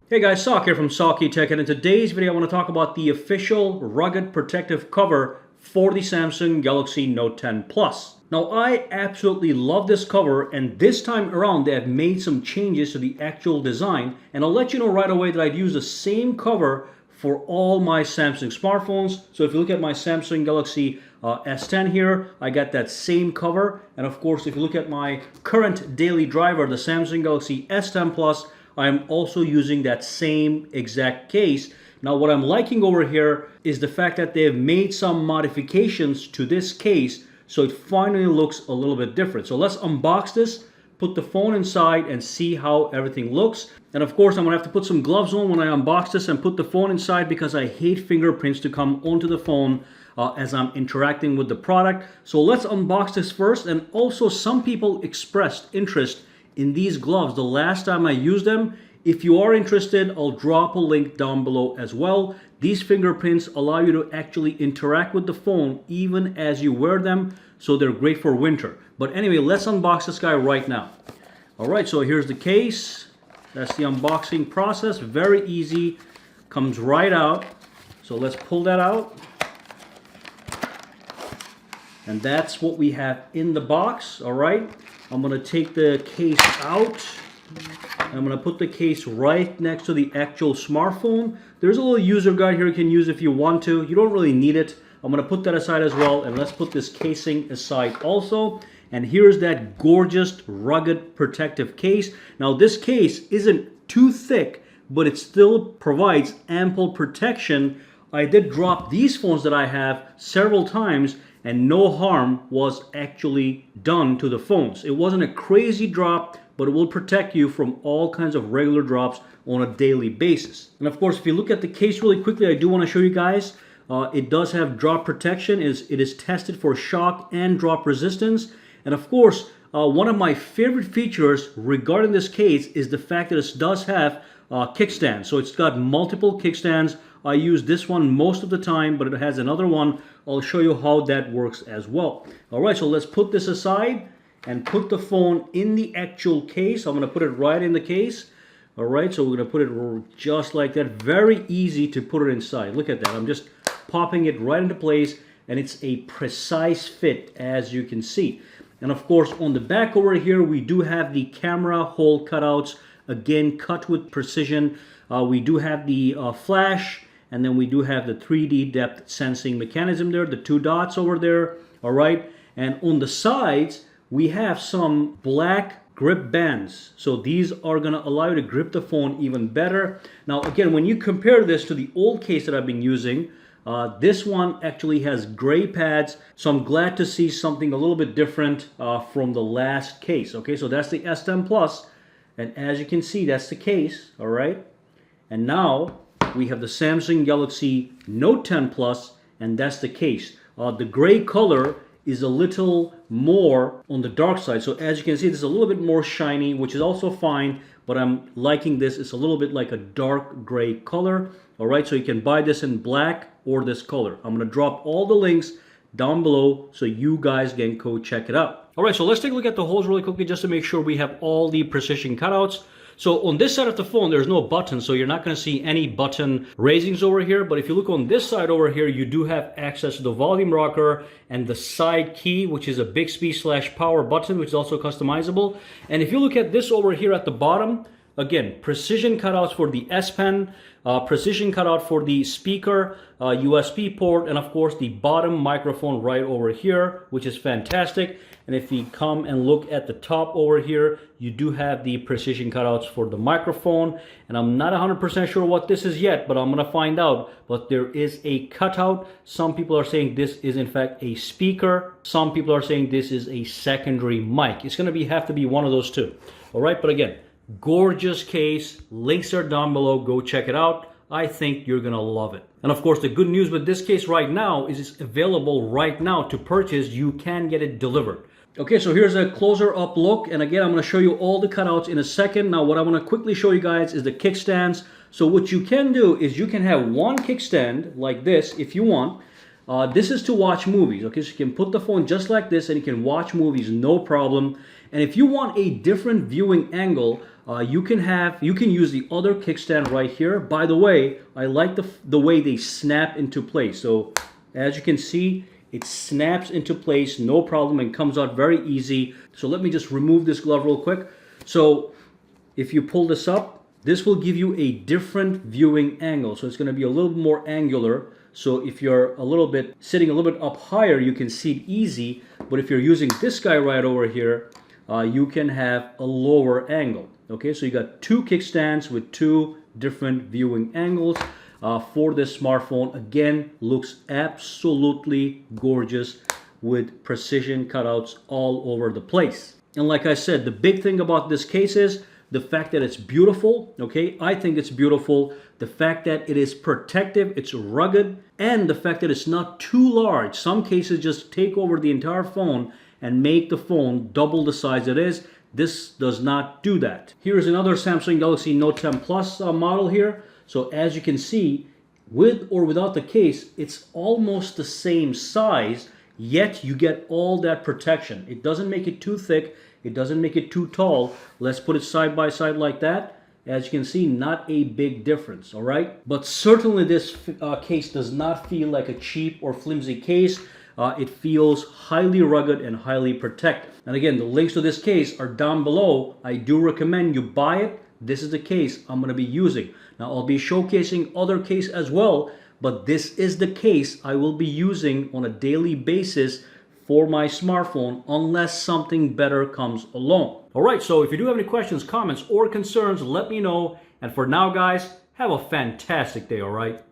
Hey guys, Sak here from SAKITECH, and in today's video I want to talk about the official rugged protective cover for the Samsung Galaxy Note 10 Plus. Now I absolutely love this cover, and this time around they have made some changes to the actual design, and I'll let you know right away that I'd use the same cover for all my Samsung smartphones. So if you look at my Samsung Galaxy S10 here, I got that same cover, and of course if you look at my current daily driver, the Samsung Galaxy S10 Plus, I'm also using that same exact case. Now what I'm liking over here is the fact that they have made some modifications to this case, so it finally looks a little bit different. So let's unbox this, put the phone inside, and see how everything looks. And of course I'm gonna have to put some gloves on when I unbox this and put the phone inside, because I hate fingerprints to come onto the phone as I'm interacting with the product. So let's unbox this first. And also some people expressed interest in these gloves the last time I used them. If you are interested, I'll drop a link down below as well. These fingerprints allow you to actually interact with the phone even as you wear them, so they're great for winter. But anyway, let's unbox this guy right now. All right, so here's the case. That's the unboxing process. Very easy, comes right out. So let's pull that out. And that's what we have in the box. All right, I'm gonna take the case out. I'm gonna put the case right next to the actual smartphone. There's a little user guide here you can use if you want to. You don't really need it. I'm gonna put that aside as well, and let's put this casing aside also. And here's that gorgeous rugged protective case. Now this case isn't too thick, but it still provides ample protection. I did drop these phones that I have several times, and no harm was actually done to the phones. It wasn't a crazy drop, but it will protect you from all kinds of regular drops on a daily basis. And of course, if you look at the case really quickly, I do want to show you guys, it does have drop protection. It is tested for shock and drop resistance. And of course, one of my favorite features regarding this case is the fact that it does have kickstand. So it's got multiple kickstands. I use this one most of the time, but it has another one. I'll show you how that works as well. All right, so let's put this aside and put the phone in the actual case. I'm gonna put it right in the case. All right, so we're gonna put it just like that. Very easy to put it inside. Look at that, I'm just popping it right into place, and it's a precise fit, as you can see. And of course, on the back over here, we do have the camera hole cutouts, again, cut with precision. We do have the flash, and then we do have the 3D depth sensing mechanism there, the two dots over there, all right? And on the sides, we have some black grip bands. So these are gonna allow you to grip the phone even better. Now, again, when you compare this to the old case that I've been using, this one actually has gray pads. So I'm glad to see something a little bit different from the last case. Okay, so that's the S10 Plus. And as you can see, that's the case, all right? And now we have the Samsung Galaxy Note 10 Plus, and that's the case. The gray color is a little more on the dark side. So as you can see, this is a little bit more shiny, which is also fine, but I'm liking this. It's a little bit like a dark gray color. All right, so you can buy this in black or this color. I'm gonna drop all the links down below so you guys can go check it out. All right, so let's take a look at the holes really quickly just to make sure we have all the precision cutouts. So on this side of the phone, there's no button, so you're not going to see any button raisings over here. But if you look on this side over here, you do have access to the volume rocker and the side key, which is a Bixby/power button, which is also customizable. And if you look at this over here at the bottom, again, precision cutouts for the S Pen, precision cutout for the speaker, USB port, and of course the bottom microphone right over here, which is fantastic. And if we come and look at the top over here, you do have the precision cutouts for the microphone. And I'm not 100% sure what this is yet, but I'm gonna find out. But there is a cutout. Some people are saying this is in fact a speaker. Some people are saying this is a secondary mic. It's gonna have to be one of those two. All right, but again, gorgeous case. Links are down below. Go check it out. I think you're gonna love it. And of course, the good news with this case right now is it's available right now to purchase. You can get it delivered. Okay, so here's a closer up look, and again, I'm gonna show you all the cutouts in a second. Now, what I wanna quickly show you guys is the kickstands. So what you can do is you can have one kickstand like this if you want. This is to watch movies, okay? So you can put the phone just like this and you can watch movies, no problem. And if you want a different viewing angle, You can use the other kickstand right here. By the way, I like the way they snap into place. So as you can see, it snaps into place, no problem, and comes out very easy. So let me just remove this glove real quick. So if you pull this up, this will give you a different viewing angle. So it's going to be a little bit more angular. So if you're sitting a little bit up higher, you can see it easy. But if you're using this guy right over here, you can have a lower angle. Okay, so you got two kickstands with two different viewing angles for this smartphone. Again, looks absolutely gorgeous with precision cutouts all over the place. And like I said, the big thing about this case is the fact that it's beautiful. Okay, I think it's beautiful. The fact that it is protective, it's rugged, and the fact that it's not too large. Some cases just take over the entire phone and make the phone double the size it is. This does not do that. Here's another Samsung Galaxy Note 10 Plus model here. So as you can see, with or without the case, it's almost the same size, yet you get all that protection. It doesn't make it too thick. It doesn't make it too tall. Let's put it side by side like that. As you can see, not a big difference, all right? But certainly this case does not feel like a cheap or flimsy case. It feels highly rugged and highly protective. And again, the links to this case are down below. I do recommend you buy it. This is the case I'm going to be using. Now, I'll be showcasing other cases as well, but this is the case I will be using on a daily basis for my smartphone unless something better comes along. All right, so if you do have any questions, comments, or concerns, let me know. And for now, guys, have a fantastic day, all right?